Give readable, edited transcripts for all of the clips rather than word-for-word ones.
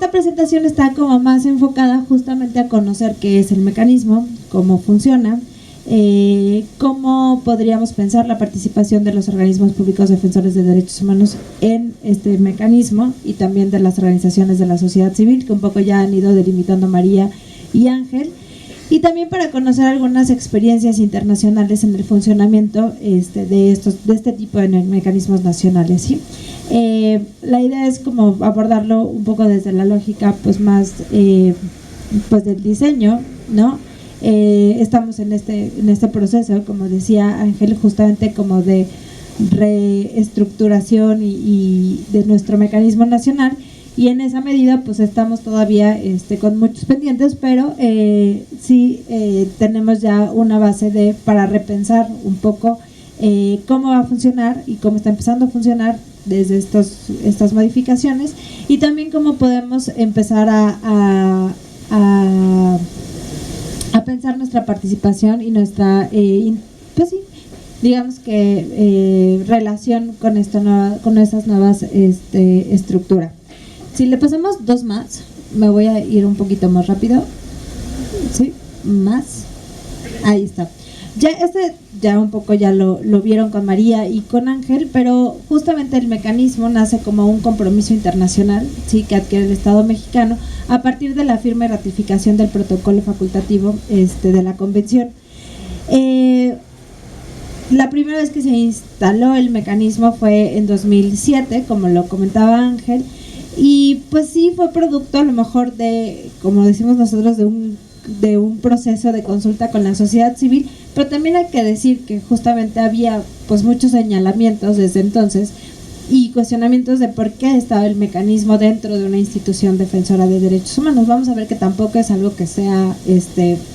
esta presentación está como más enfocada justamente a conocer qué es el mecanismo, cómo funciona, cómo podríamos pensar la participación de los organismos públicos defensores de derechos humanos en este mecanismo y también de las organizaciones de la sociedad civil, que un poco ya han ido delimitando María y Ángel, y también para conocer algunas experiencias internacionales en el funcionamiento de este tipo de mecanismos nacionales, ¿sí? La idea es como abordarlo un poco desde la lógica pues más pues del diseño, ¿no? Estamos en este proceso, como decía Ángel, justamente como de reestructuración y de nuestro mecanismo nacional, y en esa medida pues estamos todavía con muchos pendientes, pero sí tenemos ya una base para repensar un poco cómo va a funcionar y cómo está empezando a funcionar desde estas modificaciones, y también cómo podemos empezar a pensar nuestra participación y nuestra pues sí, digamos que relación con estas nuevas estructura. Si le pasamos dos más, me voy a ir un poquito más rápido. Sí, más. Ahí está. Ya un poco ya lo vieron con María y con Ángel, pero justamente el mecanismo nace como un compromiso internacional, sí, que adquiere el Estado mexicano a partir de la firma y ratificación del protocolo facultativo de la Convención. La primera vez que se instaló el mecanismo fue en 2007, como lo comentaba Ángel, y pues sí fue producto a lo mejor de, como decimos nosotros, de un proceso de consulta con la sociedad civil, pero también hay que decir que justamente había pues muchos señalamientos desde entonces y cuestionamientos de por qué estaba el mecanismo dentro de una institución defensora de derechos humanos. Vamos a ver que tampoco es algo que sea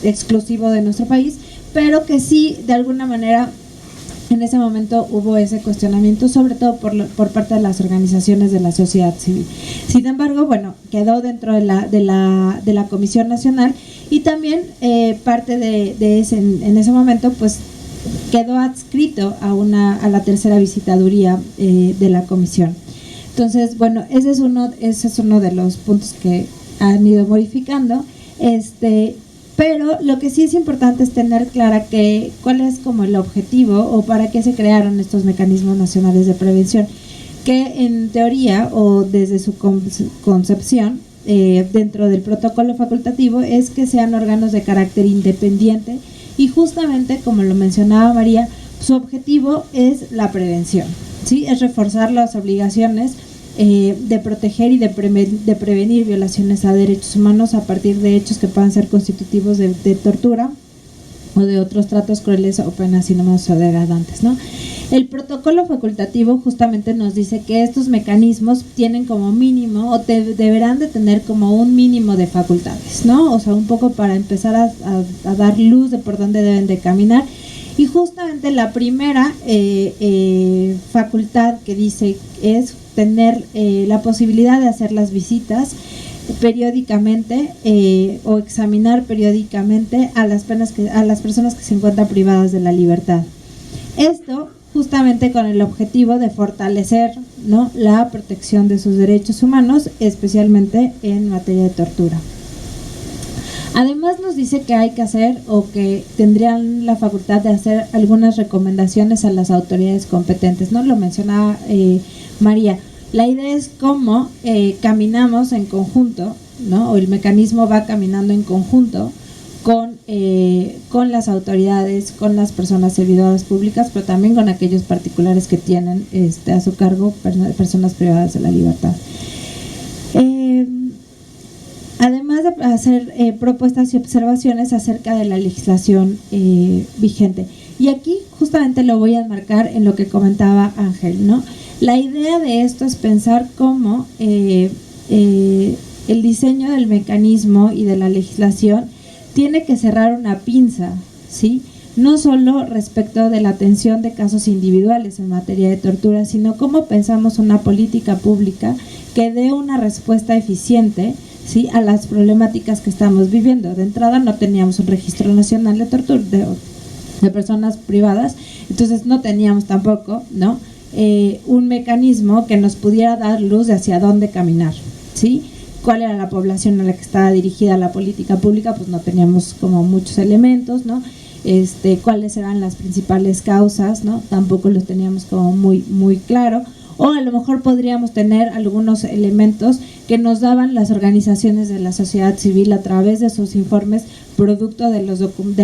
exclusivo de nuestro país, pero que sí de alguna manera en ese momento hubo ese cuestionamiento, sobre todo por parte de las organizaciones de la sociedad civil. Sin embargo, bueno, quedó dentro de la Comisión Nacional, y también parte de ese, en ese momento, pues quedó adscrito a la tercera visitaduría de la comisión. Entonces, bueno, ese es uno de los puntos que han ido modificando. Pero lo que sí es importante es tener clara cuál es como el objetivo o para qué se crearon estos mecanismos nacionales de prevención, que en teoría o desde su concepción dentro del protocolo facultativo es que sean órganos de carácter independiente, y justamente como lo mencionaba María, su objetivo es la prevención, ¿sí? Es reforzar las obligaciones de proteger y de prevenir violaciones a derechos humanos a partir de hechos que puedan ser constitutivos de tortura o de otros tratos crueles o penas inhumanas o degradantes, ¿no? El protocolo facultativo justamente nos dice que estos mecanismos tienen como mínimo o deberán de tener como un mínimo de facultades, ¿no? O sea, un poco para empezar a dar luz de por dónde deben de caminar. Y justamente la primera facultad que dice es tener la posibilidad de hacer las visitas periódicamente o examinar periódicamente a las personas que se encuentran privadas de la libertad. Esto justamente con el objetivo de fortalecer, ¿no?, la protección de sus derechos humanos, especialmente en materia de tortura. Además nos dice que hay que hacer o que tendrían la facultad de hacer algunas recomendaciones a las autoridades competentes, ¿no? Lo mencionaba María. La idea es cómo caminamos en conjunto, ¿no? O el mecanismo va caminando en conjunto con las autoridades, con las personas servidoras públicas, pero también con aquellos particulares que tienen a su cargo personas privadas de la libertad. Además de hacer propuestas y observaciones acerca de la legislación vigente. Y aquí justamente lo voy a enmarcar en lo que comentaba Ángel, ¿no? La idea de esto es pensar cómo el diseño del mecanismo y de la legislación tiene que cerrar una pinza, ¿sí? No solo respecto de la atención de casos individuales en materia de tortura, sino cómo pensamos una política pública que dé una respuesta eficiente, ¿sí?, a las problemáticas que estamos viviendo. De entrada no teníamos un registro nacional de tortura de personas privadas, entonces no teníamos tampoco, ¿no?, un mecanismo que nos pudiera dar luz de hacia dónde caminar, ¿sí? cuál era la población a la que estaba dirigida la política pública, pues no teníamos como muchos elementos, ¿no? Cuáles eran las principales causas, ¿no? Tampoco los teníamos como muy claro, o a lo mejor podríamos tener algunos elementos que nos daban las organizaciones de la sociedad civil a través de sus informes, producto de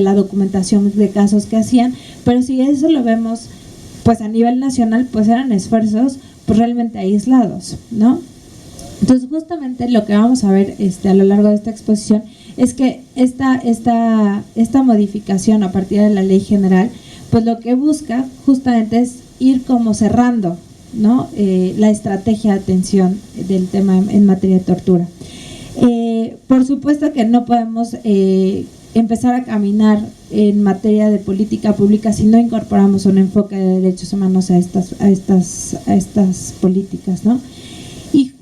la documentación de casos que hacían, pero si eso lo vemos pues a nivel nacional, pues eran esfuerzos pues realmente aislados, ¿no? Entonces justamente lo que vamos a ver a lo largo de esta exposición es que esta modificación a partir de la ley general, pues lo que busca justamente es ir como cerrando, ¿no? La estrategia de atención del tema en materia de tortura. Por supuesto que no podemos empezar a caminar en materia de política pública si no incorporamos un enfoque de derechos humanos a estas políticas, ¿no?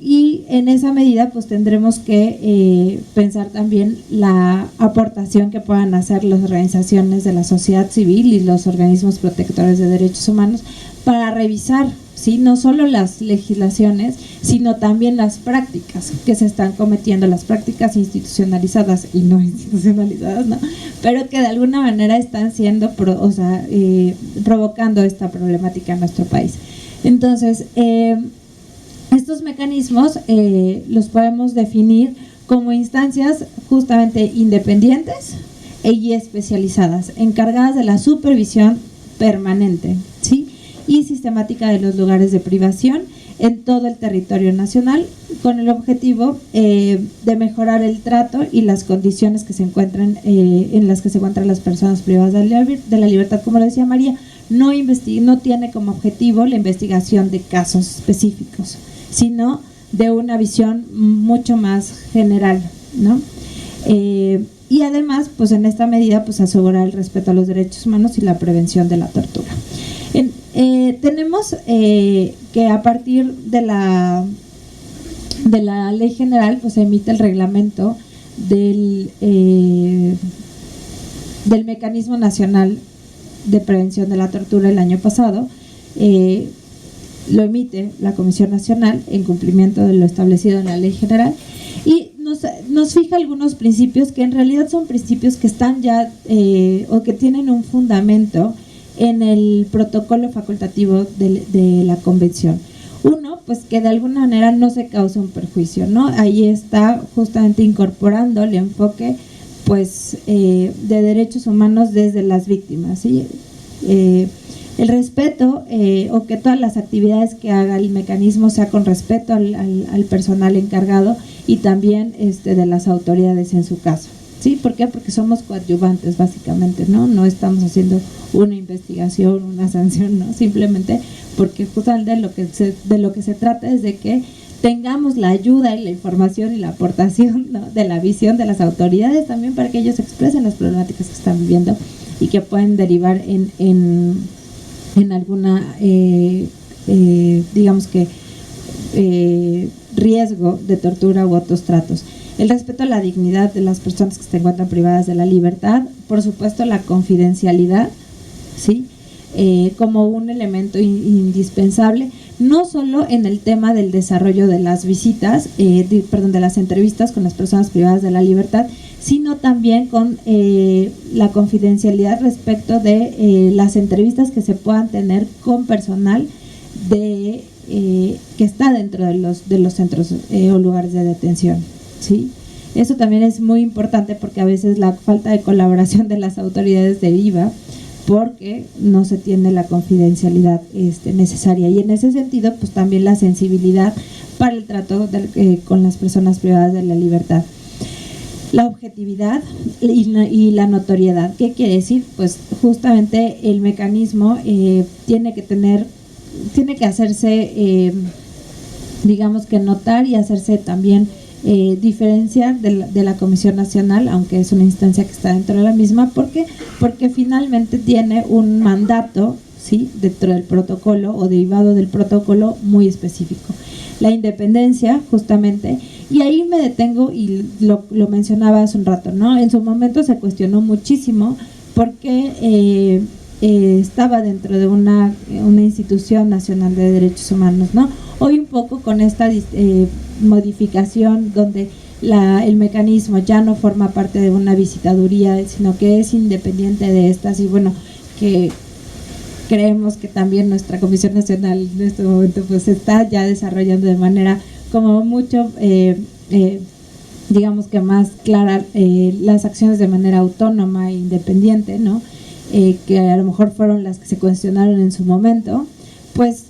Y en esa medida pues tendremos que pensar también la aportación que puedan hacer las organizaciones de la sociedad civil y los organismos protectores de derechos humanos para revisar, ¿sí?, no solo las legislaciones, sino también las prácticas que se están cometiendo, las prácticas institucionalizadas y no institucionalizadas, ¿no?, pero que de alguna manera están siendo, provocando esta problemática en nuestro país. Entonces, estos mecanismos los podemos definir como instancias justamente independientes y especializadas, encargadas de la supervisión permanente, ¿sí?, y sistemática de los lugares de privación en todo el territorio nacional, con el objetivo de mejorar el trato y las condiciones que se encuentran en las que se encuentran las personas privadas de la libertad. Como lo decía María, no tiene como objetivo la investigación de casos específicos, sino de una visión mucho más general, ¿no? Y además, pues en esta medida, pues asegurar el respeto a los derechos humanos y la prevención de la tortura. Tenemos que a partir de la ley general, pues se emite el reglamento del Mecanismo Nacional de Prevención de la Tortura el año pasado. Lo emite la Comisión Nacional en cumplimiento de lo establecido en la ley general y nos fija algunos principios que en realidad son principios que están ya o que tienen un fundamento en el protocolo facultativo de la convención. Uno, pues que de alguna manera no se causa un perjuicio, ¿no? Ahí está justamente incorporando el enfoque pues de derechos humanos desde las víctimas, ¿sí? El respeto o que todas las actividades que haga el mecanismo sea con respeto al personal encargado y también de las autoridades en su caso. ¿Sí? ¿Por qué? Porque somos coadyuvantes básicamente, ¿no? No estamos haciendo una investigación, una sanción, ¿no? Simplemente porque justamente de lo que se trata es de que tengamos la ayuda y la información y la aportación, ¿no?, de la visión de las autoridades también para que ellos expresen las problemáticas que están viviendo y que pueden derivar en alguna, digamos que, riesgo de tortura u otros tratos. El respeto a la dignidad de las personas que se encuentran privadas de la libertad, por supuesto la confidencialidad, ¿sí?, como un elemento indispensable, no solo en el tema del desarrollo de las visitas, de las entrevistas con las personas privadas de la libertad, sino también con la confidencialidad respecto de las entrevistas que se puedan tener con personal que está dentro de los centros o lugares de detención, ¿sí? Eso también es muy importante porque a veces la falta de colaboración de las autoridades deriva porque no se tiene la confidencialidad necesaria, y en ese sentido pues también la sensibilidad para el trato con las personas privadas de la libertad. La objetividad y la notoriedad. ¿Qué quiere decir? Pues justamente el mecanismo tiene que hacerse, digamos que notar y hacerse también diferenciar de la Comisión Nacional, aunque es una instancia que está dentro de la misma, porque finalmente tiene un mandato, ¿sí?, dentro del protocolo o derivado del protocolo muy específico. La independencia, justamente, y ahí me detengo y lo mencionaba hace un rato, ¿no? En su momento se cuestionó muchísimo porque estaba dentro de una institución nacional de derechos humanos, ¿no? Hoy un poco con esta modificación donde el mecanismo ya no forma parte de una visitaduría, sino que es independiente de estas, y bueno, que creemos que también nuestra Comisión Nacional en este momento pues está ya desarrollando de manera como mucho digamos que más clara las acciones de manera autónoma e independiente, ¿no? Que a lo mejor fueron las que se cuestionaron en su momento, pues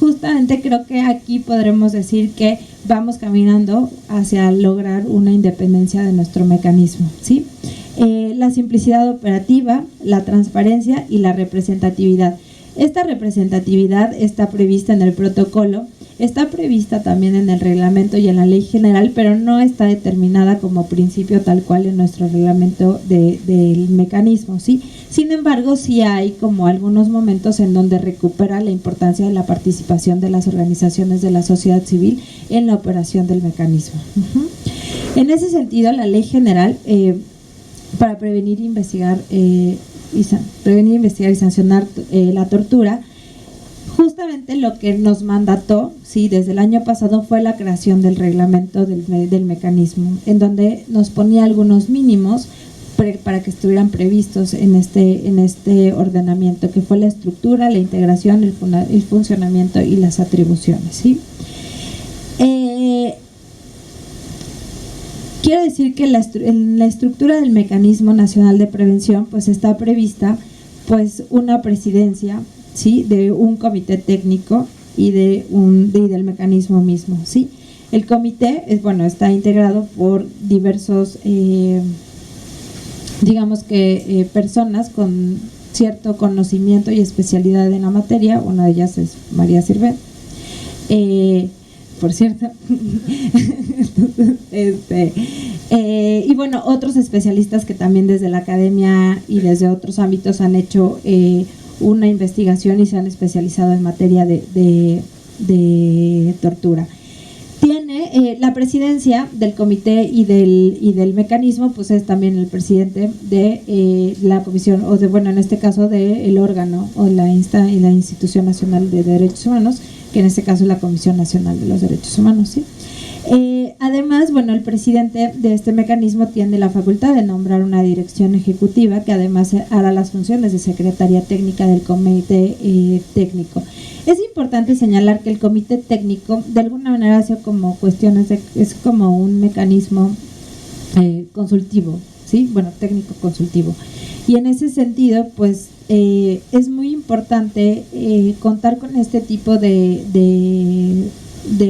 justamente creo que aquí podremos decir que vamos caminando hacia lograr una independencia de nuestro mecanismo, ¿sí? La simplicidad operativa, la transparencia y la representatividad. Esta representatividad está prevista en el protocolo, está prevista también en el reglamento y en la ley general, pero no está determinada como principio tal cual en nuestro reglamento del mecanismo, ¿sí? Sin embargo, sí hay como algunos momentos en donde recupera la importancia de la participación de las organizaciones de la sociedad civil en la operación del mecanismo. En ese sentido, la ley general para prevenir, investigar y sancionar la tortura, justamente lo que nos mandató, sí, desde el año pasado fue la creación del reglamento del mecanismo, en donde nos ponía algunos mínimos para que estuvieran previstos en este ordenamiento, que fue la estructura, la integración, el funcionamiento y las atribuciones, ¿sí? Quiero decir que en la estructura del Mecanismo Nacional de Prevención pues está prevista pues una presidencia, ¿sí?, de un comité técnico y del mecanismo mismo, ¿sí? El comité está integrado por diversos digamos que personas con cierto conocimiento y especialidad en la materia. Una de ellas es María Sirvet, por cierto. Y bueno, otros especialistas que también desde la academia y desde otros ámbitos han hecho una investigación y se han especializado en materia de tortura. Tiene la presidencia del comité y del mecanismo, pues es también el presidente de la comisión, en este caso del órgano o la Institución Nacional de Derechos Humanos, que en este caso es la Comisión Nacional de los Derechos Humanos, ¿sí? Además, el presidente de este mecanismo tiene la facultad de nombrar una dirección ejecutiva que además hará las funciones de secretaria técnica del comité técnico. Es importante señalar que el comité técnico de alguna manera hace como cuestiones es como un mecanismo consultivo, ¿sí? Técnico consultivo. Y en ese sentido, pues es muy importante contar con este tipo de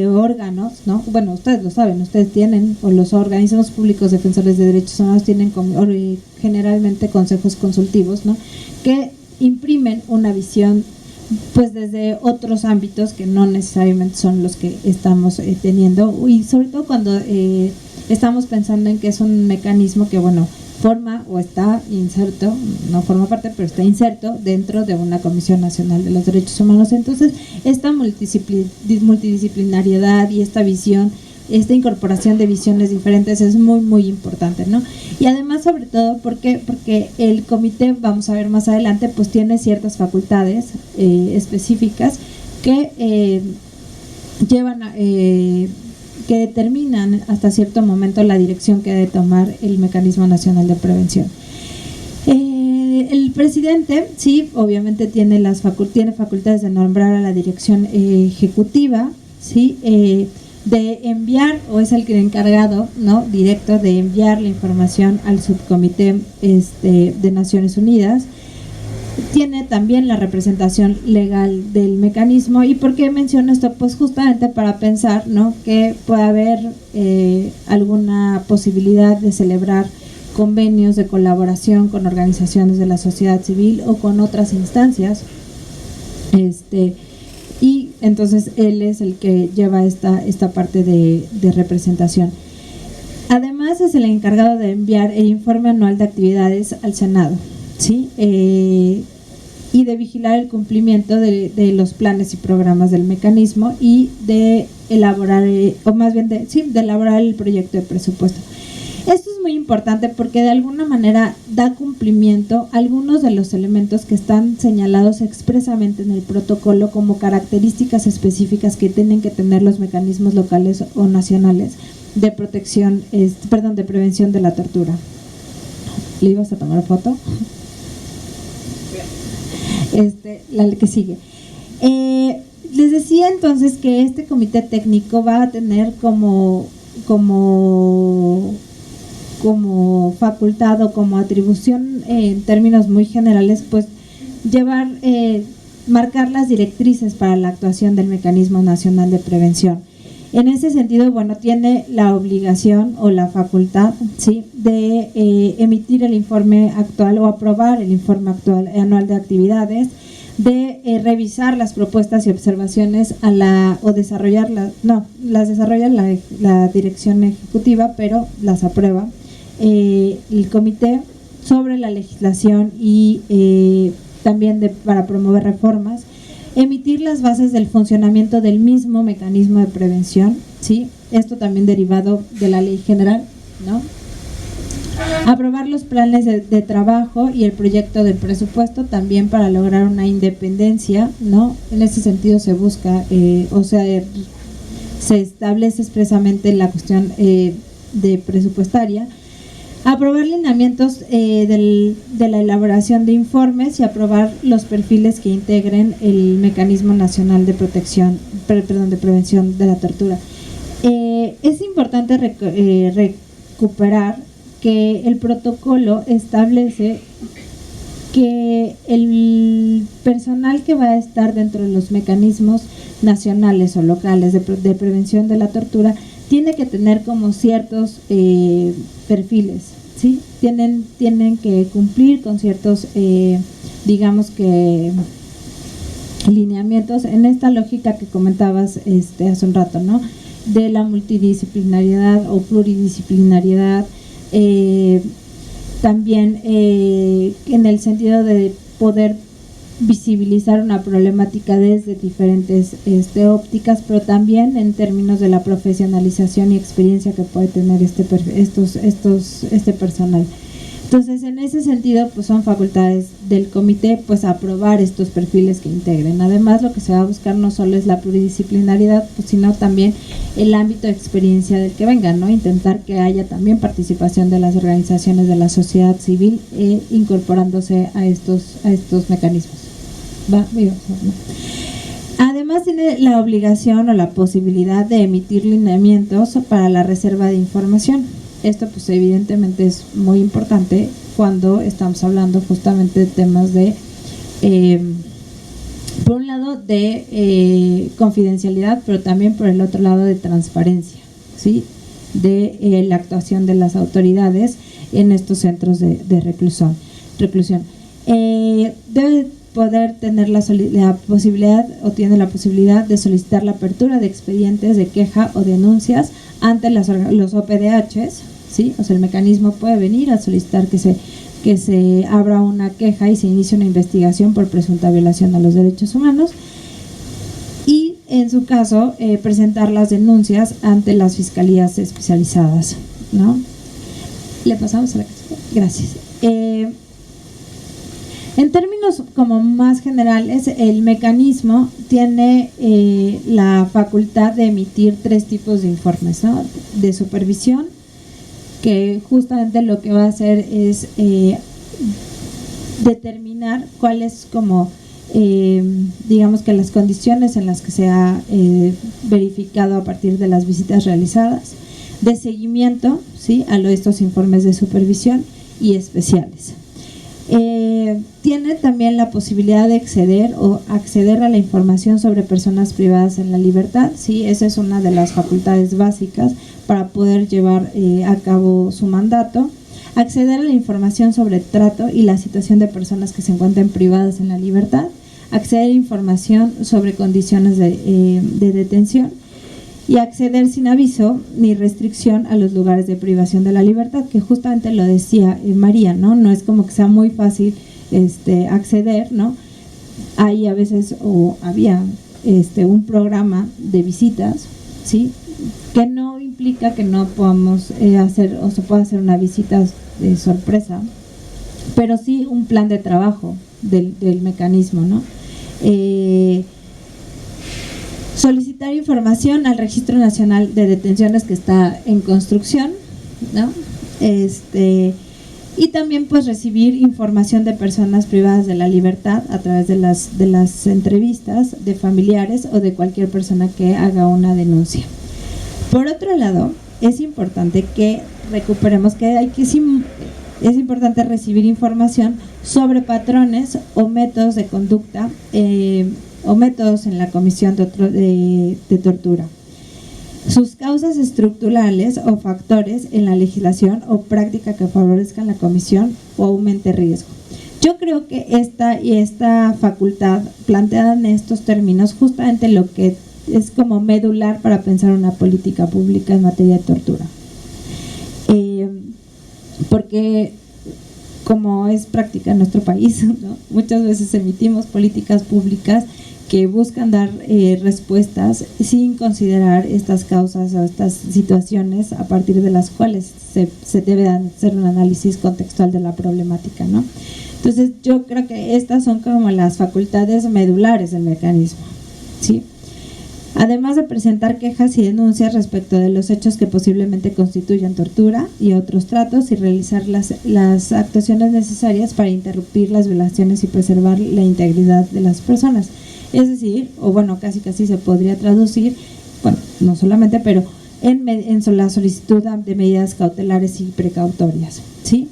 órganos, ¿no? Ustedes lo saben, ustedes tienen, o los organismos públicos defensores de derechos humanos tienen generalmente consejos consultivos, ¿no?, que imprimen una visión pues desde otros ámbitos que no necesariamente son los que estamos teniendo, y sobre todo cuando estamos pensando en que es un mecanismo que forma o está inserto, no forma parte, pero está inserto dentro de una Comisión Nacional de los Derechos Humanos. Entonces, esta multidisciplinariedad y esta visión, esta incorporación de visiones diferentes es muy, muy importante, ¿no? Y además, sobre todo, porque el comité, vamos a ver más adelante, pues tiene ciertas facultades específicas que llevan que determinan hasta cierto momento la dirección que debe tomar el Mecanismo Nacional de Prevención. El presidente, sí, obviamente tiene facultades de nombrar a la dirección ejecutiva, sí, de enviar, o es el encargado, ¿no?, directo de enviar la información al subcomité de Naciones Unidas. Tiene también la representación legal del mecanismo. ¿Y por qué menciono esto? Pues justamente para pensar, ¿no?, que puede haber alguna posibilidad de celebrar convenios de colaboración con organizaciones de la sociedad civil o con otras instancias, y entonces él es el que lleva esta parte de representación. Además, es el encargado de enviar el informe anual de actividades al Senado, ¿sí? Y de vigilar el cumplimiento de los planes y programas del mecanismo y de elaborar, de elaborar el proyecto de presupuesto. Esto es muy importante porque de alguna manera da cumplimiento a algunos de los elementos que están señalados expresamente en el protocolo como características específicas que tienen que tener los mecanismos locales o nacionales de protección, de prevención de la tortura. ¿Le ibas a tomar foto? La que sigue. Les decía entonces que este comité técnico va a tener como facultad o como atribución en términos muy generales, pues marcar las directrices para la actuación del Mecanismo Nacional de Prevención. En ese sentido, bueno, tiene la obligación o la facultad, ¿sí?, de emitir el informe actual o aprobar el informe anual de actividades, de revisar las propuestas y observaciones las desarrolla la dirección ejecutiva, pero las aprueba el comité, sobre la legislación y también para promover reformas, emitir las bases del funcionamiento del mismo mecanismo de prevención, ¿sí?, esto también derivado de la ley general, ¿no?, aprobar los planes de trabajo y el proyecto del presupuesto también para lograr una independencia, ¿no? En ese sentido se busca, se establece expresamente la cuestión de presupuestaria, aprobar lineamientos de la elaboración de informes y aprobar los perfiles que integren el Mecanismo Nacional de Protección, de Prevención de la Tortura. Es importante recuperar que el protocolo establece que el personal que va a estar dentro de los mecanismos nacionales o locales de prevención de la tortura tiene que tener como ciertos perfiles, ¿sí? Tienen que cumplir con ciertos, digamos que, lineamientos en esta lógica que comentabas hace un rato, ¿no?, de la multidisciplinariedad o pluridisciplinariedad. También en el sentido de poder visibilizar una problemática desde diferentes ópticas, pero también en términos de la profesionalización y experiencia que puede tener este personal. Entonces, en ese sentido, pues son facultades del comité, pues aprobar estos perfiles que integren. Además, lo que se va a buscar no solo es la pluridisciplinaridad, pues, sino también el ámbito de experiencia del que venga, ¿no? Intentar que haya también participación de las organizaciones de la sociedad civil incorporándose a estos mecanismos. Además, tiene la obligación o la posibilidad de emitir lineamientos para la reserva de información. Esto pues evidentemente es muy importante cuando estamos hablando justamente de temas de, por un lado, de confidencialidad, pero también por el otro lado de transparencia, ¿sí?, de la actuación de las autoridades en estos centros de reclusión. Debe poder tener la posibilidad o tiene la posibilidad de solicitar la apertura de expedientes de queja o denuncias ante los OPDHs, ¿sí? O sea, el mecanismo puede venir a solicitar que se abra una queja y se inicie una investigación por presunta violación a los derechos humanos y, en su caso, presentar las denuncias ante las fiscalías especializadas, ¿no? Le pasamos a la casilla. Gracias. En términos como más generales, el mecanismo tiene la facultad de emitir 3 tipos de informes, ¿no? De supervisión, que justamente lo que va a hacer es determinar cuáles como digamos que las condiciones en las que se ha verificado a partir de las visitas realizadas, de seguimiento, ¿sí?, a estos informes de supervisión y especiales. Tiene también la posibilidad de acceder a la información sobre personas privadas en la libertad, ¿sí? Esa es una de las facultades básicas para poder llevar a cabo su mandato. Acceder a la información sobre el trato y la situación de personas que se encuentren privadas en la libertad. Acceder a información sobre condiciones de detención y acceder sin aviso ni restricción a los lugares de privación de la libertad, que justamente lo decía María, ¿no? No es como que sea muy fácil acceder, ¿no? Hay a veces, o había un programa de visitas, ¿sí?, que no implica que no podamos hacer o se pueda hacer una visita de sorpresa, pero sí un plan de trabajo del mecanismo, ¿no? Solicitar información al Registro Nacional de Detenciones, que está en construcción, ¿no? Y también pues recibir información de personas privadas de la libertad a través de las entrevistas de familiares o de cualquier persona que haga una denuncia. Por otro lado, es importante que recuperemos es importante recibir información sobre patrones o métodos de conducta o métodos en la comisión de tortura, sus causas estructurales o factores en la legislación o práctica que favorezcan la comisión o aumente riesgo. Yo creo que esta facultad planteada en estos términos justamente lo que es como medular para pensar una política pública en materia de tortura. Porque como es práctica en nuestro país, ¿no? Muchas veces emitimos políticas públicas que buscan dar respuestas sin considerar estas causas o estas situaciones a partir de las cuales se debe hacer un análisis contextual de la problemática, ¿no? Entonces yo creo que estas son como las facultades medulares del mecanismo, ¿sí? Además de presentar quejas y denuncias respecto de los hechos que posiblemente constituyan tortura y otros tratos, y realizar las actuaciones necesarias para interrumpir las violaciones y preservar la integridad de las personas. Es decir, o bueno, casi se podría traducir, bueno, no solamente, pero en la solicitud de medidas cautelares y precautorias, ¿sí?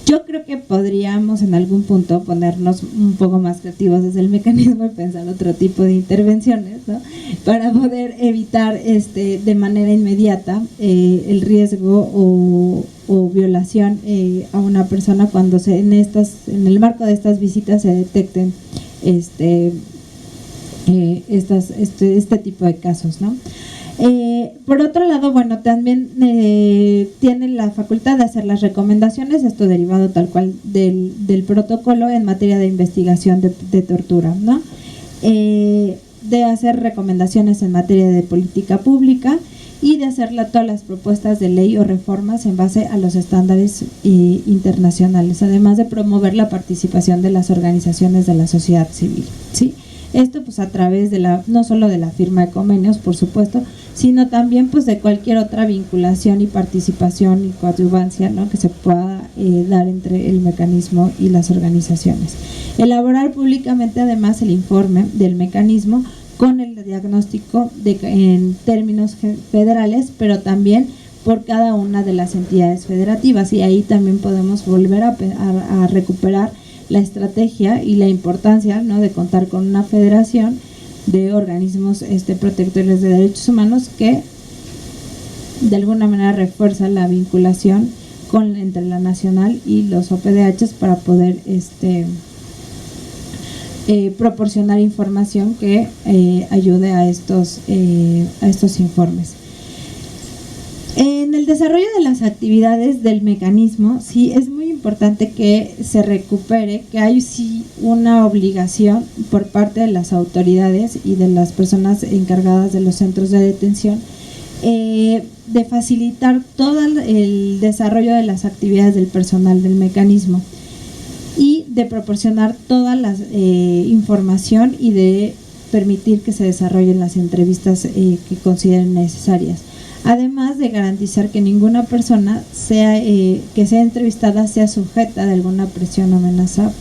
Yo creo que podríamos en algún punto ponernos un poco más creativos desde el mecanismo y pensar otro tipo de intervenciones, ¿no? Para poder evitar de manera inmediata el riesgo o violación a una persona cuando en el marco de estas visitas se detecten este tipo de casos, ¿no? Por otro lado, bueno, también tienen la facultad de hacer las recomendaciones, esto derivado tal cual del protocolo en materia de investigación de tortura, ¿no? De hacer recomendaciones en materia de política pública y de hacer todas las propuestas de ley o reformas en base a los estándares internacionales, además de promover la participación de las organizaciones de la sociedad civil, ¿sí? Esto pues a través no solo de la firma de convenios, por supuesto, sino también pues de cualquier otra vinculación y participación y coadyuvancia, ¿no? Que se pueda dar entre el mecanismo y las organizaciones. Elaborar públicamente además el informe del mecanismo con el diagnóstico en términos federales, pero también por cada una de las entidades federativas, y ahí también podemos volver a recuperar la estrategia y la importancia, ¿no? De contar con una federación de organismos protectores de derechos humanos que de alguna manera refuerza la vinculación entre la nacional y los OPDHs para poder proporcionar información que ayude a estos informes. En el desarrollo de las actividades del mecanismo, sí es muy importante que se recupere que hay sí una obligación por parte de las autoridades y de las personas encargadas de los centros de detención de facilitar todo el desarrollo de las actividades del personal del mecanismo y de proporcionar toda la información y de permitir que se desarrollen las entrevistas que consideren necesarias. Además de garantizar que ninguna persona que sea entrevistada sea sujeta de alguna presión o amenaza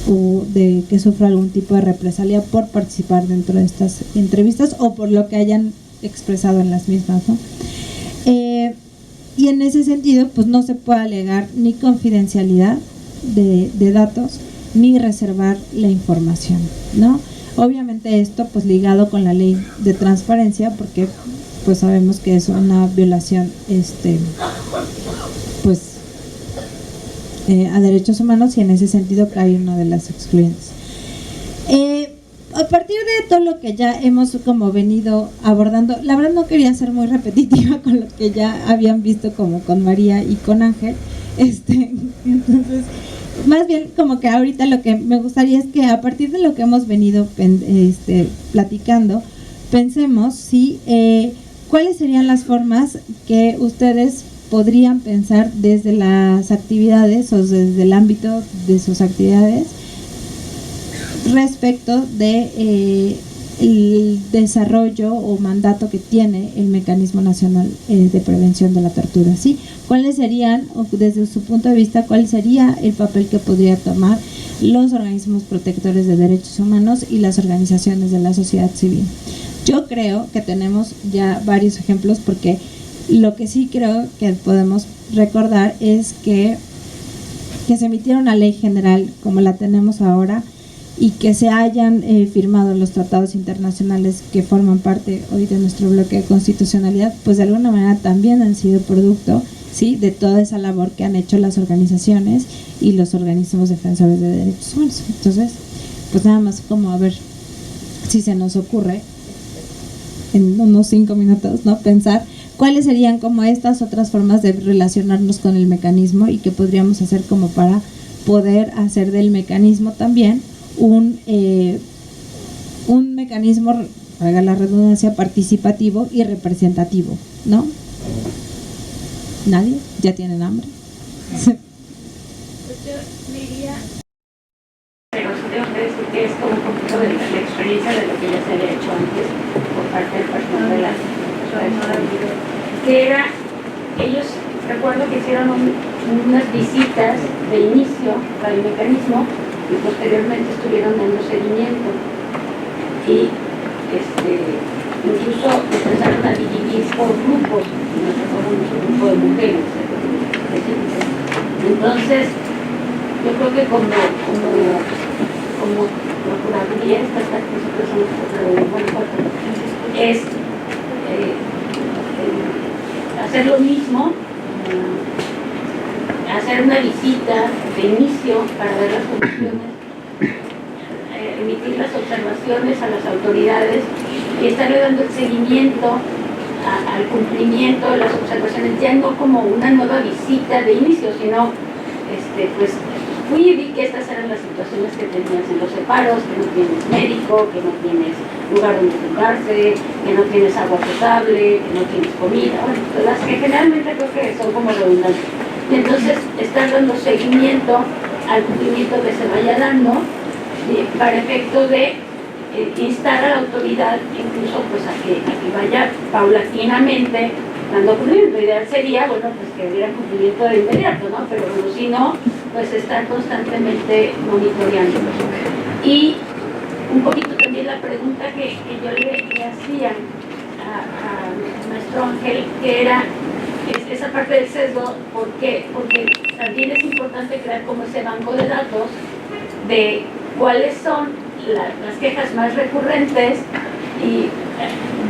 o de que sufra algún tipo de represalia por participar dentro de estas entrevistas o por lo que hayan expresado en las mismas, ¿no? Y en ese sentido, pues no se puede alegar ni confidencialidad de datos ni reservar la información, ¿no? Obviamente esto pues ligado con la ley de transparencia, porque pues sabemos que es una violación a derechos humanos, y en ese sentido cae una de las excluyentes. A partir de todo lo que ya hemos como venido abordando, la verdad no quería ser muy repetitiva con lo que ya habían visto como con María y con Ángel, entonces más bien como que ahorita lo que me gustaría es que a partir de lo que hemos venido platicando, pensemos si ¿cuáles serían las formas que ustedes podrían pensar desde las actividades o desde el ámbito de sus actividades respecto de el desarrollo o mandato que tiene el Mecanismo Nacional de Prevención de la Tortura? ¿Sí? ¿Cuáles serían, o desde su punto de vista, cuál sería el papel que podría tomar los organismos protectores de derechos humanos y las organizaciones de la sociedad civil? Yo creo que tenemos ya varios ejemplos, porque lo que sí creo que podemos recordar es que se emitiera una ley general como la tenemos ahora y que se hayan firmado los tratados internacionales que forman parte hoy de nuestro bloque de constitucionalidad, pues de alguna manera también han sido producto, ¿sí?, de toda esa labor que han hecho las organizaciones y los organismos defensores de derechos humanos. Entonces, pues nada más como a ver si se nos ocurre en unos 5 minutos, ¿no?, pensar cuáles serían como estas otras formas de relacionarnos con el mecanismo y qué podríamos hacer como para poder hacer del mecanismo también un mecanismo, haga la redundancia, participativo y representativo, ¿no? ¿Nadie? ¿Ya tienen hambre? Pues yo diría, pero sí tengo que decir que es como un poquito de la experiencia de lo que ya se había hecho antes por parte del personal de la que era, ellos recuerdo que hicieron unas visitas de inicio para el mecanismo y posteriormente estuvieron dando seguimiento y incluso empezaron a dividir por grupos, nosotros somos un grupo de mujeres específicas. Entonces yo creo que como procuraduría, nosotros somos procuraduría, es hacer lo mismo, hacer una visita de inicio para ver las condiciones, emitir las observaciones a las autoridades y estarle dando el seguimiento al cumplimiento de las observaciones, ya no como una nueva visita de inicio, sino pues fui y vi que estas eran las situaciones que tenías en los separos, que no tienes médico, que no tienes lugar donde sentarse, que no tienes agua potable, que no tienes comida, bueno, las que generalmente creo que son como redundantes. Y entonces están dando seguimiento al cumplimiento que se vaya dando, ¿sí?, para efecto de instar a la autoridad incluso pues a que vaya paulatinamente dando cumplimiento. Lo ideal sería, bueno, pues que hubiera cumplimiento de inmediato, ¿no? Pero bueno, si no, pues estar constantemente monitoreando. Y un poquito también la pregunta que yo le hacía a nuestro Ángel, que era esa parte del sesgo. ¿Por qué? Porque también es importante crear como ese banco de datos de cuáles son las quejas más recurrentes y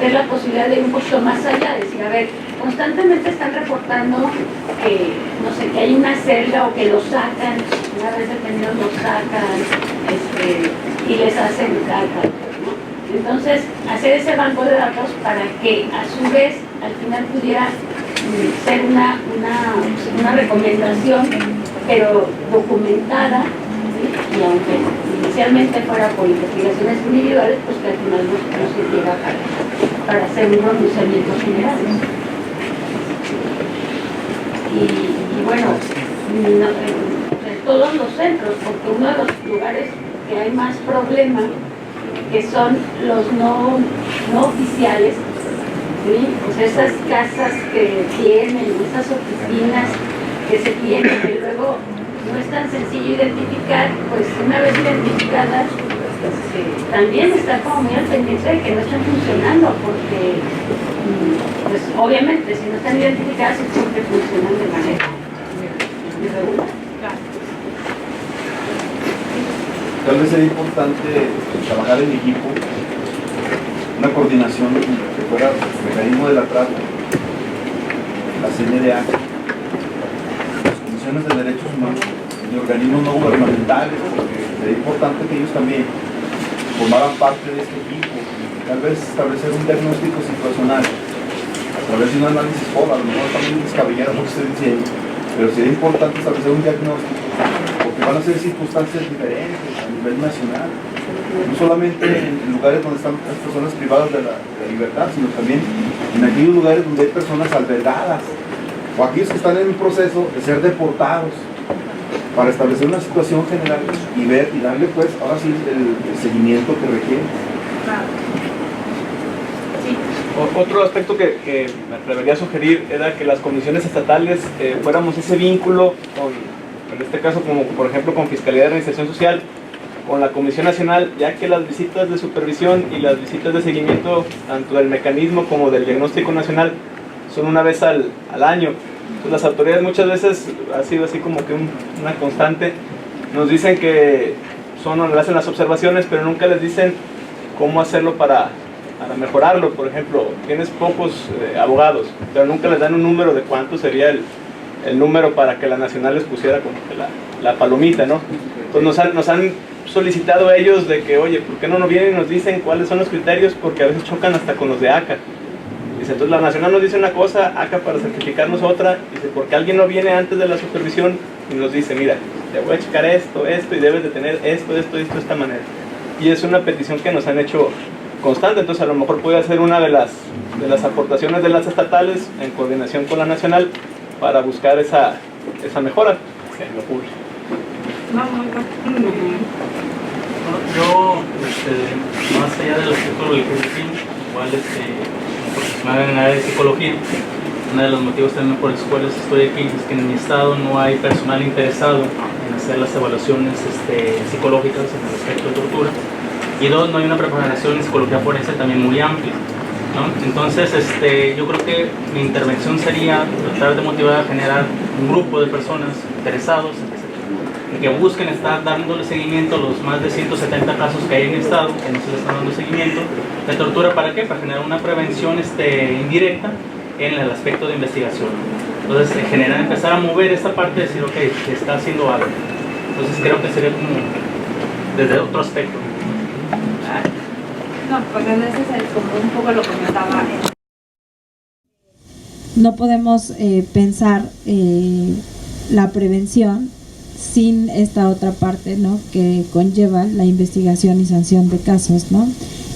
ver la posibilidad de ir un poquito más allá, decir, a ver, constantemente están reportando que, no sé, que hay una celda o que lo sacan, una vez detenidos lo sacan y les hacen caca, ¿no? Entonces, hacer ese banco de datos para que a su vez al final pudiera ser una recomendación, pero documentada, ¿sí? Y aunque inicialmente fuera por investigaciones individuales, pues que al final nos sirviera para hacer un pronunciamiento general. Y bueno, de todos los centros, porque uno de los lugares que hay más problema, que son los no oficiales, ¿sí? Pues esas casas que tienen, esas oficinas que se tienen, que luego no es tan sencillo identificar, pues una vez identificadas, también está como muy al pendiente de que no están funcionando, porque pues obviamente si no están identificadas es porque funcionan de manera irregular. Tal vez sería importante trabajar en equipo, una coordinación que fuera el mecanismo de la trata, la CNDH, las comisiones de derechos humanos y organismos no gubernamentales, porque sería importante que ellos también formaran parte de este equipo, y tal vez establecer un diagnóstico situacional a través de un análisis FODA. A lo mejor está muy descabellado lo que estoy diciendo, pero sería importante establecer un diagnóstico, porque van a ser circunstancias diferentes a nivel nacional. no solamente en lugares donde están las personas privadas de la libertad, sino también en aquellos lugares donde hay personas albergadas o aquellos que están en un proceso de ser deportados, para establecer una situación general y ver y darle pues ahora sí el seguimiento que requiere. Otro aspecto que me atrevería a sugerir era que las comisiones estatales fuéramos ese vínculo con, en este caso como por ejemplo con Fiscalía de Reinserción Social, con la Comisión Nacional, ya que las visitas de supervisión y las visitas de seguimiento tanto del mecanismo como del diagnóstico nacional son una vez al año. Entonces, las autoridades muchas veces ha sido así como que una constante, nos dicen que hacen las observaciones, pero nunca les dicen cómo hacerlo para mejorarlo. Por ejemplo, tienes pocos abogados, pero nunca les dan un número de cuánto sería el número para que la nacional les pusiera como que la palomita, ¿no? Entonces nos han solicitado ellos de que, oye, ¿por qué no nos vienen y nos dicen cuáles son los criterios? Porque a veces chocan hasta con los de ACA. Dice, entonces la nacional nos dice una cosa, ACA para certificarnos otra. Dice, porque alguien no viene antes de la supervisión y nos dice, mira, te voy a checar esto, y debes de tener esto, de esta manera. Y es una petición que nos han hecho constante, entonces a lo mejor puede ser una de las aportaciones de las estatales en coordinación con la nacional para buscar esa mejora en lo público. Yo, más allá del aspecto legislativo, igual profesional en el área de psicología, uno de los motivos también por los cuales estoy aquí es que en mi estado no hay personal interesado en hacer las evaluaciones psicológicas en el aspecto de tortura, y dos, no hay una preparación en psicología forense también muy amplia, ¿no? Entonces yo creo que mi intervención sería tratar de motivar a generar un grupo de personas interesados en que busquen estar dándole seguimiento a los más de 170 casos que hay en el estado, que no se le están dando seguimiento de tortura. ¿Para qué? Para generar una prevención indirecta en el aspecto de investigación. Entonces, empezar a mover esta parte de decir, ok, se está haciendo algo. Entonces, creo que sería como desde otro aspecto. No, pues en ese es como un poco lo que comentaba. No podemos pensar la prevención sin esta otra parte, ¿no?, que conlleva la investigación y sanción de casos, ¿no?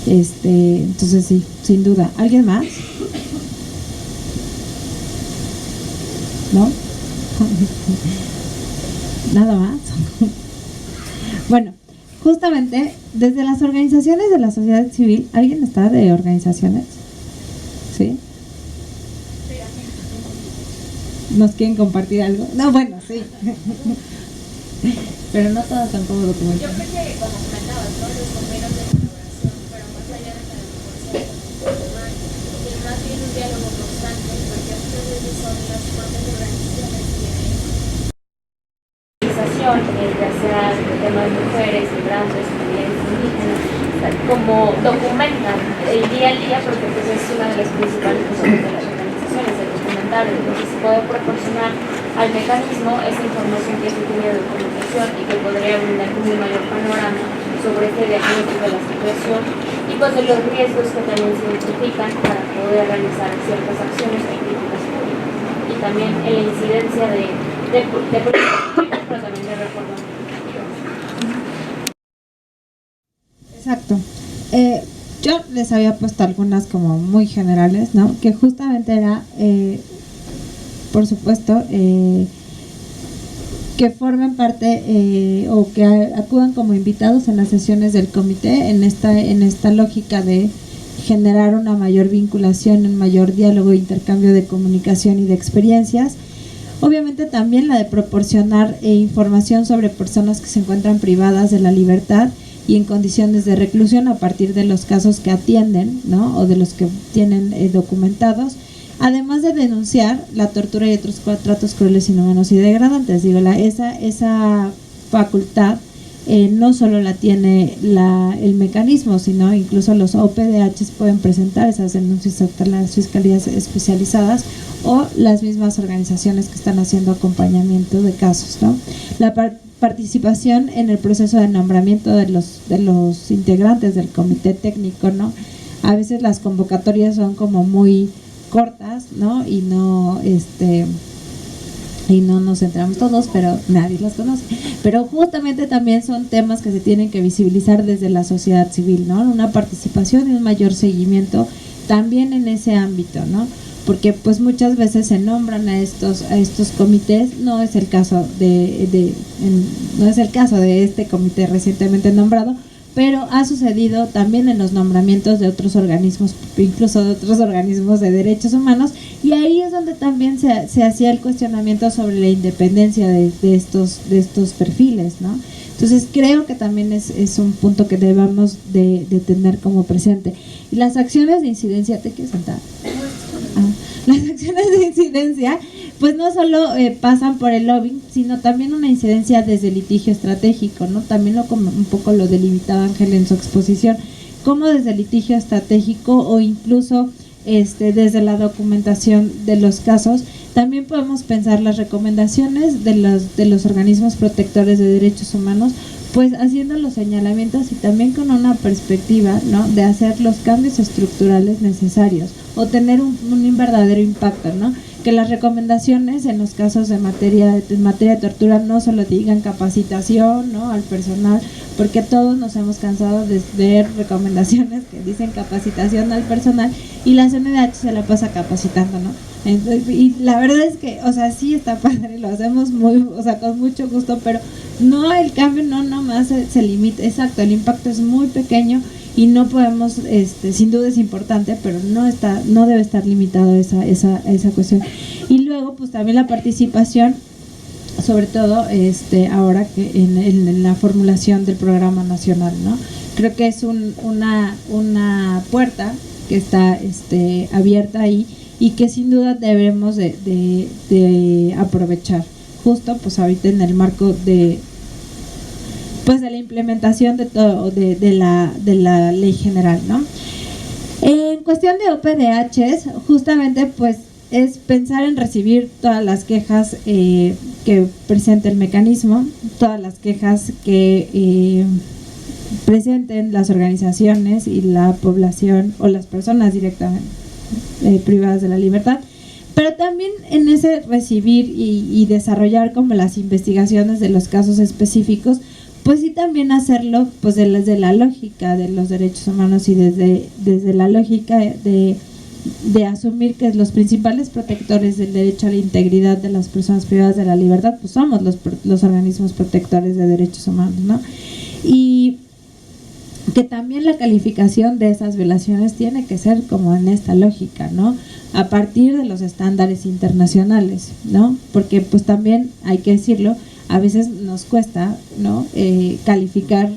Entonces sí, sin duda. ¿Alguien más? ¿No? Nada más. Bueno, justamente desde las organizaciones de la sociedad civil, ¿alguien está de organizaciones? ¿Sí? ¿Nos quieren compartir algo? No, bueno, sí. Pero no todas son como documentos. Yo creo que, como comentabas, ¿no?, los convenios de colaboración, pero más allá de la colaboración formal, y más bien un diálogo constante, porque muchas veces son las propias organizaciones que ya sea de temas de mujeres, migrantes, comunidades indígenas, como documentan el día a día, porque pues es una de las principales funciones de las organizaciones, el documentar. Entonces se puede proporcionar al mecanismo esa información que se tiene de documentación y que podría brindar un mayor panorama sobre este diagnóstico de la situación y pues de los riesgos que también se identifican para poder realizar ciertas acciones o políticas públicas, y también en la incidencia de políticas públicas, pero también de reformas legislativas. Exacto. Yo les había puesto algunas como muy generales, ¿no?, que justamente era por supuesto, que formen parte o que acudan como invitados en las sesiones del comité en esta lógica de generar una mayor vinculación, un mayor diálogo, intercambio de comunicación y de experiencias. Obviamente también la de proporcionar información sobre personas que se encuentran privadas de la libertad y en condiciones de reclusión a partir de los casos que atienden, ¿no?, o de los que tienen documentados. Además de denunciar la tortura y otros tratos crueles, inhumanos y degradantes. Digo, esa facultad no solo la tiene el mecanismo, sino incluso los OPDH pueden presentar esas denuncias ante las fiscalías especializadas o las mismas organizaciones que están haciendo acompañamiento de casos, ¿no? La participación en el proceso de nombramiento de los integrantes del comité técnico, ¿no? A veces las convocatorias son como muy cortas, ¿no?, y no y no nos centramos todos, pero nadie los conoce. Pero justamente también son temas que se tienen que visibilizar desde la sociedad civil, ¿no? Una participación y un mayor seguimiento también en ese ámbito, ¿no? Porque pues muchas veces se nombran a estos comités, no es el caso de este comité recientemente nombrado, pero ha sucedido también en los nombramientos de otros organismos, incluso de otros organismos de derechos humanos, y ahí es donde también se hacía el cuestionamiento sobre la independencia de estos perfiles, ¿no? Entonces creo que también es un punto que debemos de tener como presente. Y las acciones de incidencia, ¿te quieres sentar? Las acciones de incidencia pues no solo pasan por el lobbying, sino también una incidencia desde el litigio estratégico, ¿no? También un poco lo delimitaba Ángel en su exposición, como desde el litigio estratégico o incluso desde la documentación de los casos, también podemos pensar las recomendaciones de los organismos protectores de derechos humanos, pues haciendo los señalamientos y también con una perspectiva, ¿no?, de hacer los cambios estructurales necesarios o tener un verdadero impacto, ¿no? Que las recomendaciones en los casos de materia de tortura no solo digan capacitación, ¿no?, al personal, porque todos nos hemos cansado de ver recomendaciones que dicen capacitación al personal y la CNDH se la pasa capacitando, ¿no? Entonces, y la verdad es que, o sea, sí está padre, lo hacemos con mucho gusto, pero no, el cambio no nomás se limita, exacto, el impacto es muy pequeño y no podemos, sin duda es importante, pero no debe estar limitado esa cuestión. Y luego pues también la participación, sobre todo ahora que en la formulación del programa nacional, ¿no? Creo que es una puerta que está abierta ahí y que sin duda debemos de aprovechar, justo pues ahorita en el marco de la implementación de todo de la ley general, ¿no? En cuestión de OPDHs, justamente pues es pensar en recibir todas las quejas que presente el mecanismo, todas las quejas que presenten las organizaciones y la población o las personas directamente privadas de la libertad, pero también en ese recibir y desarrollar como las investigaciones de los casos específicos, pues sí también hacerlo pues desde la lógica de los derechos humanos y desde la lógica de asumir que los principales protectores del derecho a la integridad de las personas privadas de la libertad pues somos los organismos protectores de derechos humanos, ¿no? Y que también la calificación de esas violaciones tiene que ser como en esta lógica, ¿no? A partir de los estándares internacionales, ¿no? Porque pues también hay que decirlo, a veces nos cuesta, ¿no?, calificar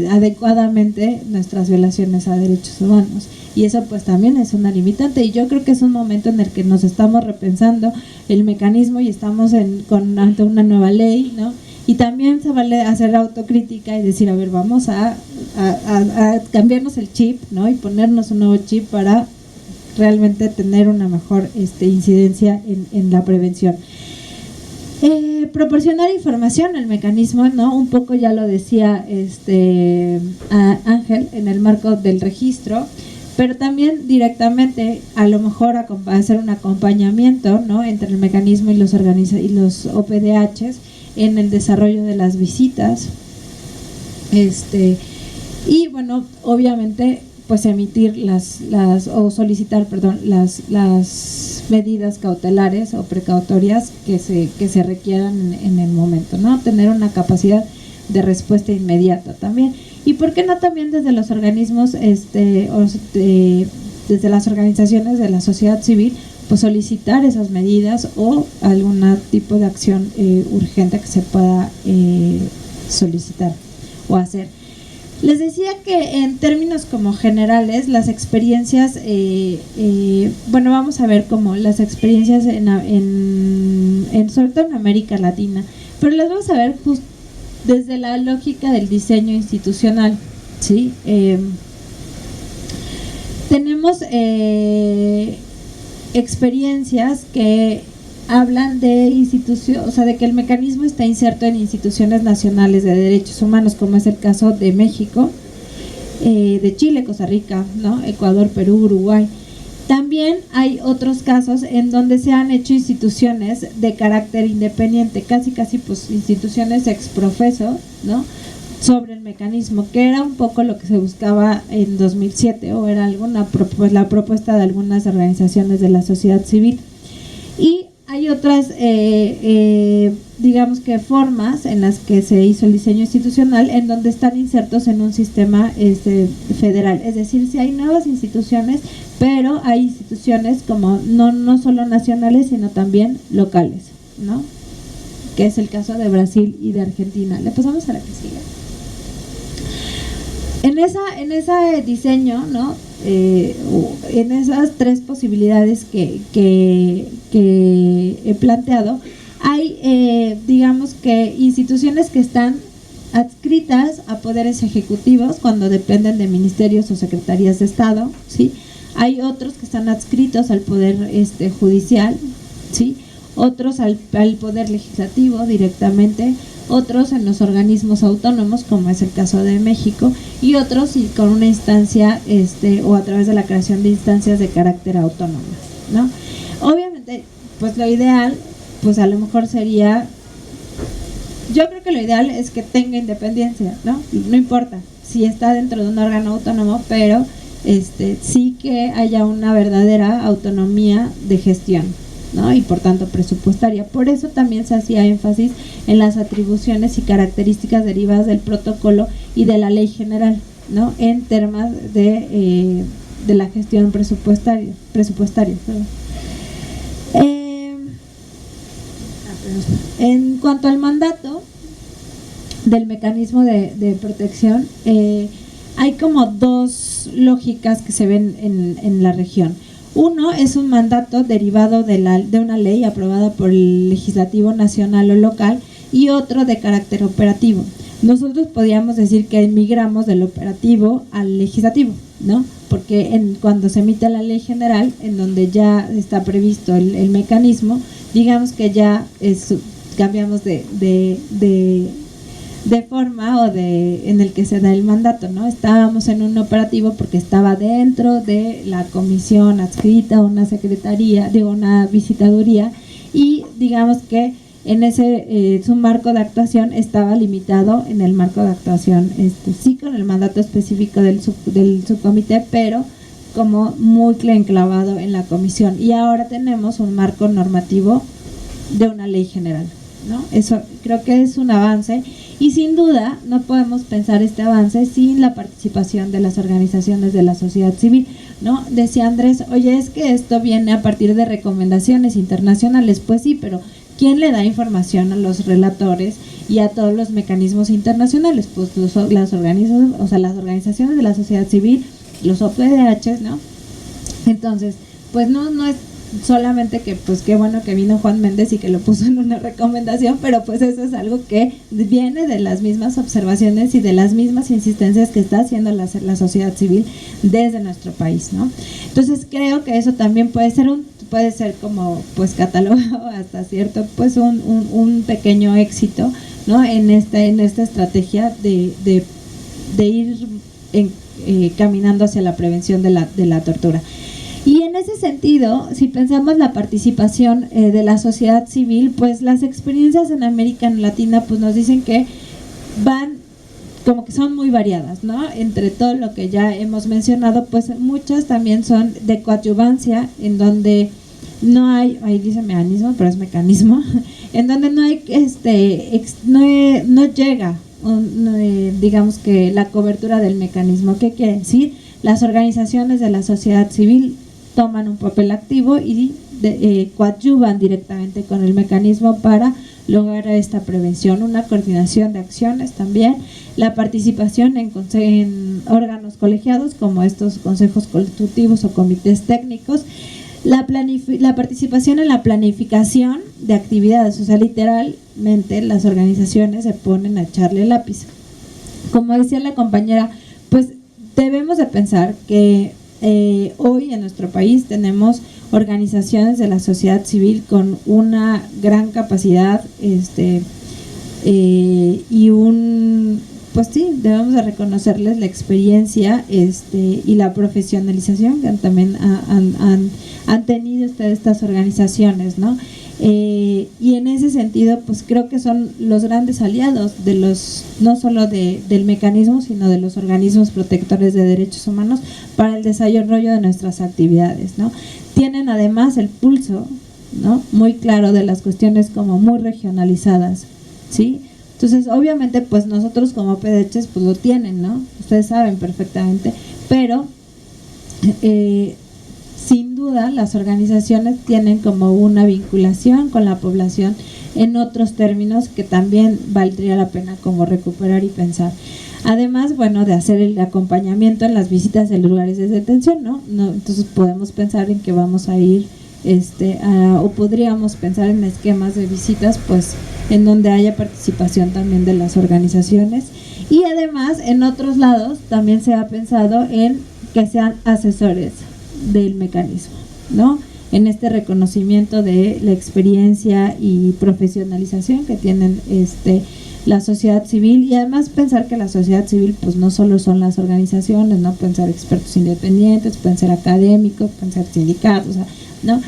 adecuadamente nuestras violaciones a derechos humanos, y eso pues también es una limitante, y yo creo que es un momento en el que nos estamos repensando el mecanismo y estamos ante una nueva ley, ¿no? Y también se vale hacer autocrítica y decir, a ver, vamos a cambiarnos el chip, ¿no?, y ponernos un nuevo chip para realmente tener una mejor incidencia en la prevención. Proporcionar información al mecanismo, ¿no? Un poco ya lo decía Ángel en el marco del registro, pero también directamente a lo mejor hacer un acompañamiento, ¿no?, entre el mecanismo y los OPDHs en el desarrollo de las visitas, y bueno, obviamente pues emitir solicitar las medidas cautelares o precautorias que se requieran en el momento, ¿no? Tener una capacidad de respuesta inmediata también. Y por qué no también desde los organismos, desde las organizaciones de la sociedad civil, pues solicitar esas medidas o algún tipo de acción urgente que se pueda solicitar o hacer. Les decía que en términos como generales, las experiencias, bueno, vamos a ver como las experiencias sobre todo en América Latina, pero las vamos a ver justo desde la lógica del diseño institucional, ¿sí? Tenemos experiencias que hablan de instituciones, o sea, de que el mecanismo está inserto en instituciones nacionales de derechos humanos, como es el caso de México, de Chile, Costa Rica, ¿no?, Ecuador, Perú, Uruguay, También hay otros casos en donde se han hecho instituciones de carácter independiente, casi pues instituciones ex profeso, ¿no?, sobre el mecanismo, que era un poco lo que se buscaba en 2007, o era pues la propuesta de algunas organizaciones de la sociedad civil. Y hay otras, digamos que formas en las que se hizo el diseño institucional, en donde están insertos en un sistema federal. Es decir, si hay nuevas instituciones, pero hay instituciones como no solo nacionales, sino también locales, ¿no?, que es el caso de Brasil y de Argentina. Le pasamos a la que sigue. En ese diseño, ¿no?, en esas tres posibilidades que he planteado, hay, digamos que instituciones que están adscritas a poderes ejecutivos cuando dependen de ministerios o secretarías de Estado, ¿sí? Hay otros que están adscritos al poder judicial, ¿sí?, otros al poder legislativo directamente, otros en los organismos autónomos, como es el caso de México, y otros con una instancia o a través de la creación de instancias de carácter autónomo, ¿no? Obviamente, pues lo ideal, pues a lo mejor sería, yo creo que lo ideal es que tenga independencia, ¿no? No importa si está dentro de un órgano autónomo, pero sí que haya una verdadera autonomía de gestión, ¿no?, y por tanto presupuestaria. Por eso también se hacía énfasis en las atribuciones y características derivadas del protocolo y de la ley general, ¿no?, en temas de la gestión presupuestaria. En cuanto al mandato del mecanismo de protección, hay como dos lógicas que se ven en la región. Uno es un mandato derivado de una ley aprobada por el legislativo nacional o local, y otro de carácter operativo. Nosotros podríamos decir que migramos del operativo al legislativo, ¿no?, porque cuando se emite la ley general, en donde ya está previsto el mecanismo, digamos que ya cambiamos de forma en el que se da el mandato, ¿no? Estábamos en un operativo porque estaba dentro de la comisión adscrita, una secretaría, una visitaduría, y digamos que en su marco de actuación estaba limitado en el marco de actuación, sí con el mandato específico del subcomité, pero como muy enclavado en la comisión. Y ahora tenemos un marco normativo de una ley general, ¿no? Eso creo que es un avance, y sin duda no podemos pensar este avance sin la participación de las organizaciones de la sociedad civil, ¿no? Decía Andrés, oye, es que esto viene a partir de recomendaciones internacionales. Pues sí, pero ¿quién le da información a los relatores y a todos los mecanismos internacionales? Pues las organizaciones de la sociedad civil, los OPDH, ¿no? Entonces, pues no es solamente que pues qué bueno que vino Juan Méndez y que lo puso en una recomendación, pero pues eso es algo que viene de las mismas observaciones y de las mismas insistencias que está haciendo la sociedad civil desde nuestro país, ¿no? Entonces creo que eso también puede ser como pues catalogado hasta cierto pues un pequeño éxito, ¿no?, en esta estrategia de ir caminando hacia la prevención de la tortura. Y en ese sentido, si pensamos la participación de la sociedad civil, pues las experiencias en América Latina pues nos dicen que van como que son muy variadas, ¿no? Entre todo lo que ya hemos mencionado, pues muchas también son de coadyuvancia, en donde no hay, ahí dice mecanismo, pero es mecanismo, en donde no hay no llega digamos que la cobertura del mecanismo. ¿Qué quiere decir? Las organizaciones de la sociedad civil toman un papel activo y coadyuvan directamente con el mecanismo para lograr esta prevención, una coordinación de acciones también, la participación en órganos colegiados como estos consejos consultivos o comités técnicos, la participación en la planificación de actividades, o sea, literalmente las organizaciones se ponen a echarle lápiz. Como decía la compañera, pues debemos de pensar que hoy en nuestro país tenemos organizaciones de la sociedad civil con una gran capacidad y pues sí, debemos de reconocerles la experiencia y la profesionalización que también han tenido estas organizaciones, ¿no? Y en ese sentido, pues creo que son los grandes aliados de no solo del mecanismo, sino de los organismos protectores de derechos humanos para el desarrollo de nuestras actividades, ¿no? Tienen además el pulso, ¿no?, muy claro de las cuestiones como muy regionalizadas, ¿sí? Entonces, obviamente, pues nosotros como PDHs, pues lo tienen, ¿no? Ustedes saben perfectamente, pero sin duda las organizaciones tienen como una vinculación con la población en otros términos que también valdría la pena como recuperar y pensar. Además, bueno, de hacer el acompañamiento en las visitas de lugares de detención, ¿no? Entonces podemos pensar en que vamos a ir o podríamos pensar en esquemas de visitas, pues en donde haya participación también de las organizaciones, y además en otros lados también se ha pensado en que sean asesores del mecanismo, ¿no? En este reconocimiento de la experiencia y profesionalización que tienen la sociedad civil, y además pensar que la sociedad civil pues no solo son las organizaciones, ¿no? Pueden ser expertos independientes, pueden ser académicos, pueden ser sindicatos, ¿no?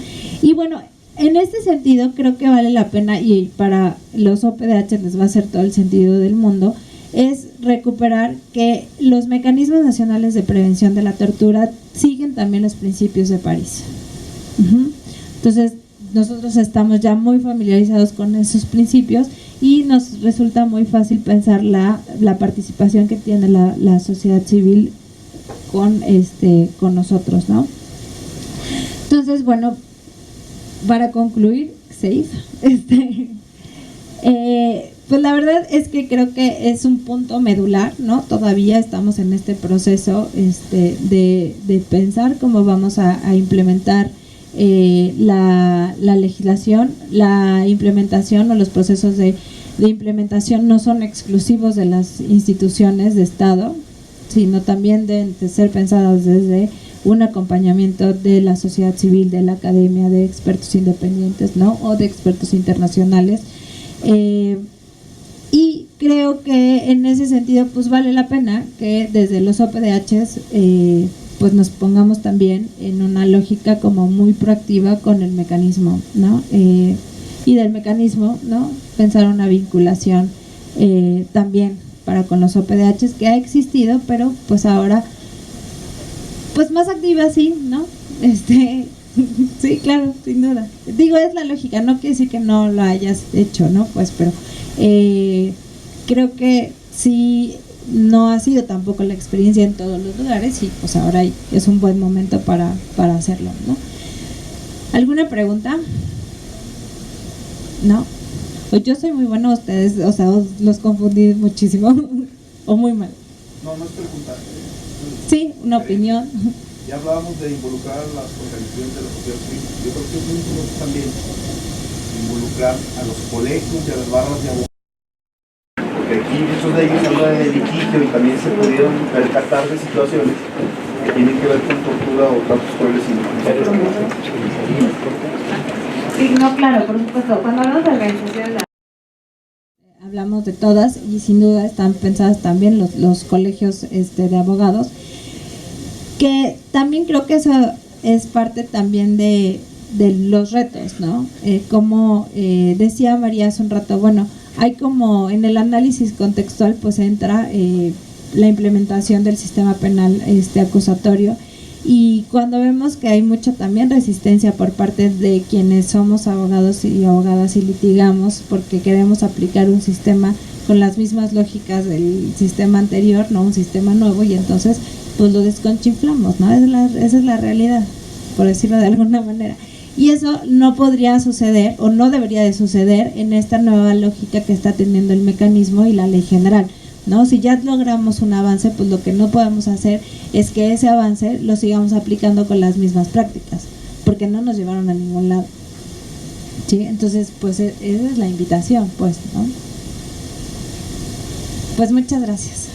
Y bueno, en este sentido creo que vale la pena, y para los OPDH les va a hacer todo el sentido del mundo, es recuperar que los mecanismos nacionales de prevención de la tortura siguen también los principios de París. Entonces nosotros estamos ya muy familiarizados con esos principios y nos resulta muy fácil pensar la participación que tiene la sociedad civil con nosotros, ¿no? Entonces, bueno, para concluir, safe, pues la verdad es que creo que es un punto medular, ¿no? Todavía estamos en este proceso de pensar cómo vamos a implementar la legislación. La implementación o los procesos de implementación no son exclusivos de las instituciones de Estado, sino también deben de ser pensados desde un acompañamiento de la sociedad civil, de la academia, de expertos independientes, ¿no? O de expertos internacionales. Y creo que en ese sentido pues vale la pena que desde los OPDHs pues nos pongamos también en una lógica como muy proactiva con el mecanismo, ¿no? Y del mecanismo, ¿no?, pensar una vinculación también para con los OPDHs que ha existido, pero pues ahora pues más activa, sí, ¿no? Sí, claro, sin duda. Digo, es la lógica, no quiere decir que no lo hayas hecho, ¿no? Pues, pero creo que sí, no ha sido tampoco la experiencia en todos los lugares y pues ahora es un buen momento para hacerlo, ¿no? ¿Alguna pregunta? ¿No? Pues yo soy muy buena, ustedes, o sea, los confundí muchísimo o muy mal. No es preguntar. Sí, una opinión. Ya hablábamos de involucrar a las organizaciones de la sociedad civil. Yo creo que es muy importante también involucrar a los colegios y a las barras de abogados. Porque aquí muchos de ellos hablan de litigio y también se pudieron percatar de situaciones que tienen que ver con tortura o tratos crueles inhumanos. Sí, no, claro, por supuesto. Cuando hablamos de organizaciones, hablamos de todas y sin duda están pensadas también los colegios de abogados, que también creo que eso es parte también de los retos, ¿no? Como decía María hace un rato, bueno, hay como en el análisis contextual pues entra la implementación del sistema penal acusatorio, y cuando vemos que hay mucha también resistencia por parte de quienes somos abogados y abogadas y litigamos porque queremos aplicar un sistema con las mismas lógicas del sistema anterior, no un sistema nuevo, y entonces pues lo desconchinflamos, ¿no? Esa es la realidad, por decirlo de alguna manera. Y eso no podría suceder o no debería de suceder en esta nueva lógica que está teniendo el mecanismo y la ley general, ¿no? Si ya logramos un avance, pues lo que no podemos hacer es que ese avance lo sigamos aplicando con las mismas prácticas, porque no nos llevaron a ningún lado, ¿sí? Entonces, pues esa es la invitación, pues, ¿no? Pues muchas gracias.